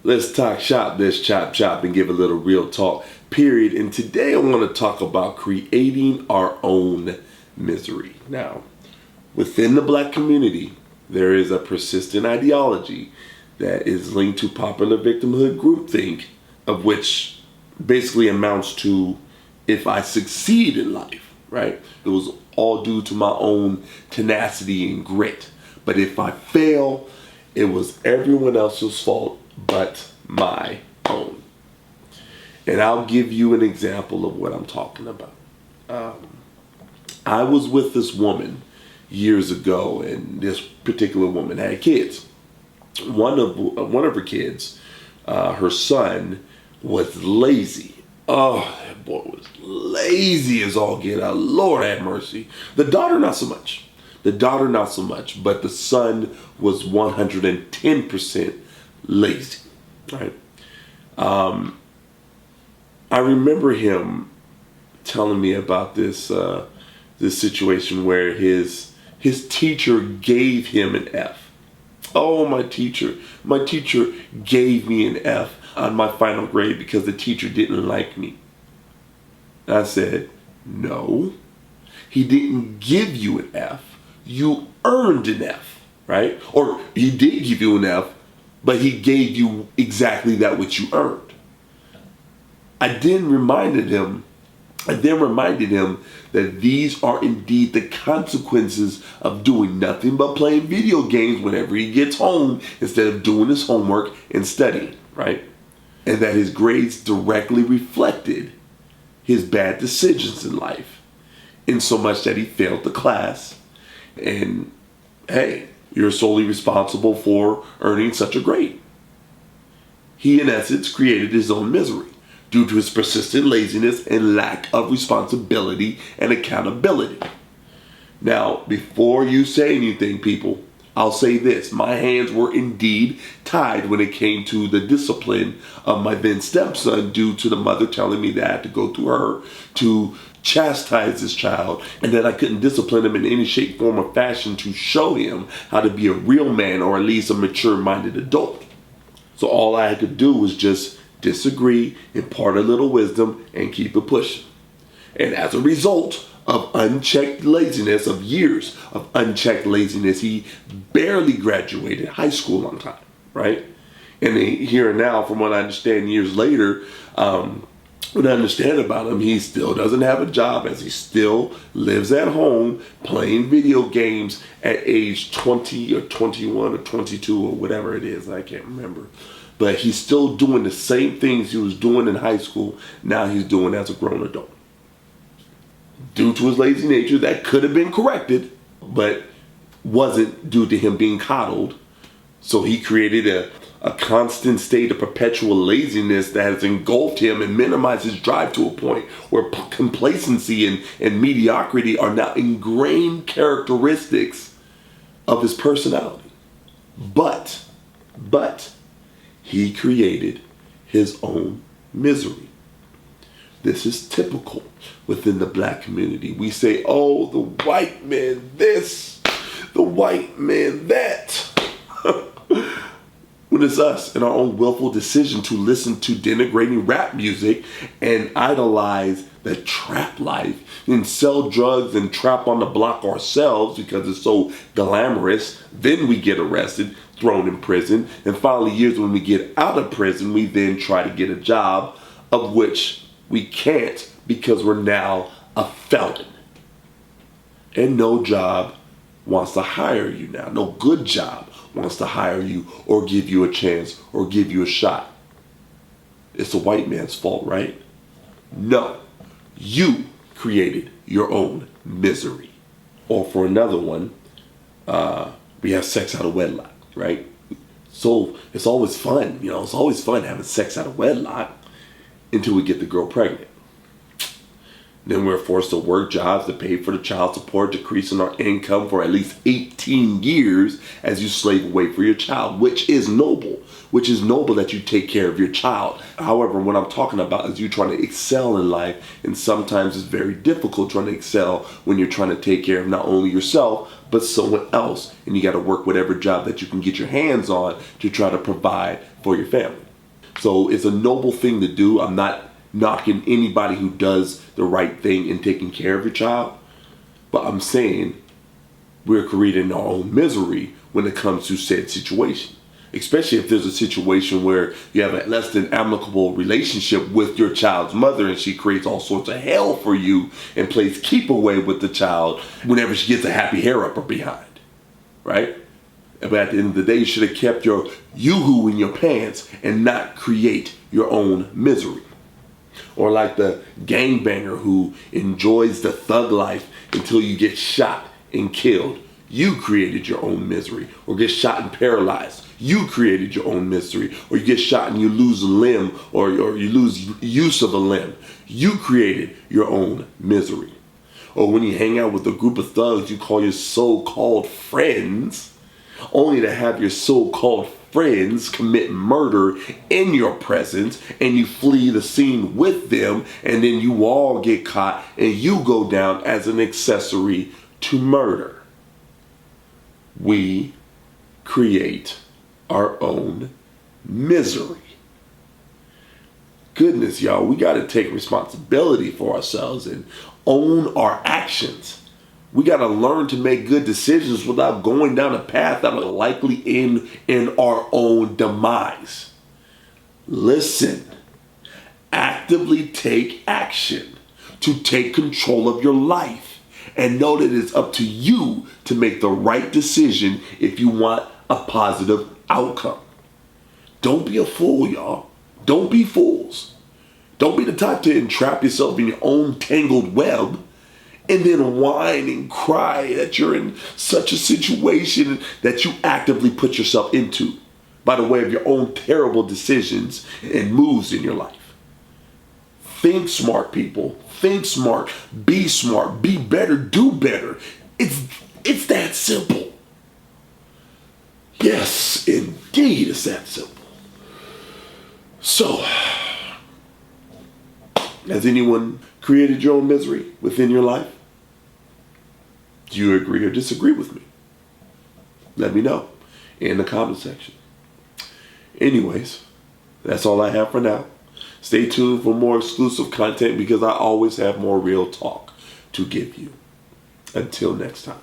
Let's talk shop, let's chop chop and give a little real talk, period. And today I want to talk about creating our own misery. Now, within the black community, there is a persistent ideology that is linked to popular victimhood groupthink, of which basically amounts to if I succeed in life, right? It was all due to my own tenacity and grit. But if I fail, it was everyone else's fault but my own. And I'll give you an example of what I'm talking about. I was with this woman years ago, and this particular woman had kids. One of her kids, her son, was lazy. Oh, that boy was lazy as all get out. Lord have mercy. The daughter, not so much. But the son was 110% lazy, right? I remember him telling me about this situation where his teacher gave him an F. Oh, my teacher gave me an F on my final grade because the teacher didn't like me. I said, no, he didn't give you an F. You earned an F, right? Or he did give you an F, but he gave you exactly that which you earned. I then reminded him that these are indeed the consequences of doing nothing but playing video games whenever he gets home instead of doing his homework and studying, right? And that his grades directly reflected his bad decisions in life, in so much that he failed the class. And hey, you're solely responsible for earning such a grade. He, in essence, created his own misery due to his persistent laziness and lack of responsibility and accountability. Now, before you say anything, people, I'll say this. My hands were indeed tied when it came to the discipline of my then stepson due to the mother telling me that I had to go through her to chastise this child, and that I couldn't discipline him in any shape, form, or fashion to show him how to be a real man, or at least a mature-minded adult. So all I had to do was just disagree, impart a little wisdom, and keep it pushing. And as a result of unchecked laziness, of years of unchecked laziness, he barely graduated high school on time, right? And here and now, from what I understand years later, what I understand about him, he still doesn't have a job, as he still lives at home playing video games at age 20 or 21 or 22 or whatever it is. I can't remember. But he's still doing the same things he was doing in high school. Now he's doing as a grown adult. Due to his lazy nature, that could have been corrected, but wasn't due to him being coddled. So he created a constant state of perpetual laziness that has engulfed him and minimized his drive to a point where complacency and mediocrity are now ingrained characteristics of his personality. But he created his own misery. This is typical within the black community. We say, oh, the white man this, the white man that. When it's us in our own willful decision to listen to denigrating rap music and idolize the trap life and sell drugs and trap on the block ourselves because it's so glamorous, then we get arrested, thrown in prison, and finally years when we get out of prison, we then try to get a job of which we can't because we're now a felon. And no job wants to hire you now. No good job wants to hire you or give you a chance or give you a shot. It's the white man's fault, right? No. You created your own misery. Or for another one, we have sex out of wedlock, right? So it's always fun, it's always fun having sex out of wedlock until we get the girl pregnant. Then we're forced to work jobs to pay for the child support, decreasing our income for at least 18 years as you slave away for your child, which is noble that you take care of your child. However, what I'm talking about is you trying to excel in life, and sometimes it's very difficult trying to excel when you're trying to take care of not only yourself, but someone else, and you got to work whatever job that you can get your hands on to try to provide for your family. So it's a noble thing to do. I'm not knocking anybody who does the right thing in taking care of your child, but I'm saying we're creating our own misery when it comes to said situation. Especially if there's a situation where you have a less than amicable relationship with your child's mother and she creates all sorts of hell for you and plays keep away with the child whenever she gets a happy hair up her behind, right? But at the end of the day, you should have kept your yoo-hoo in your pants and not create your own misery. Or like the gangbanger who enjoys the thug life until you get shot and killed. You created your own misery. Or get shot and paralyzed. You created your own misery. Or you get shot and you lose a limb or you lose use of a limb. You created your own misery. Or when you hang out with a group of thugs you call your so-called friends, only to have your so-called friends commit murder in your presence and you flee the scene with them, and then you all get caught and you go down as an accessory to murder. We create our own misery. Goodness, y'all, we got to take responsibility for ourselves and own our actions. We got to learn to make good decisions without going down a path that will likely end in our own demise. Listen, actively take action to take control of your life and know that it's up to you to make the right decision if you want a positive outcome. Don't be a fool, y'all. Don't be fools. Don't be the type to entrap yourself in your own tangled web and then whine and cry that you're in such a situation that you actively put yourself into by the way of your own terrible decisions and moves in your life. Think smart, people. Think smart. Be better, do better. It's that simple. Yes, indeed, it's that simple. So, has anyone created your own misery within your life? Do you agree or disagree with me? Let me know in the comment section. Anyways, that's all I have for now. Stay tuned for more exclusive content because I always have more real talk to give you. Until next time.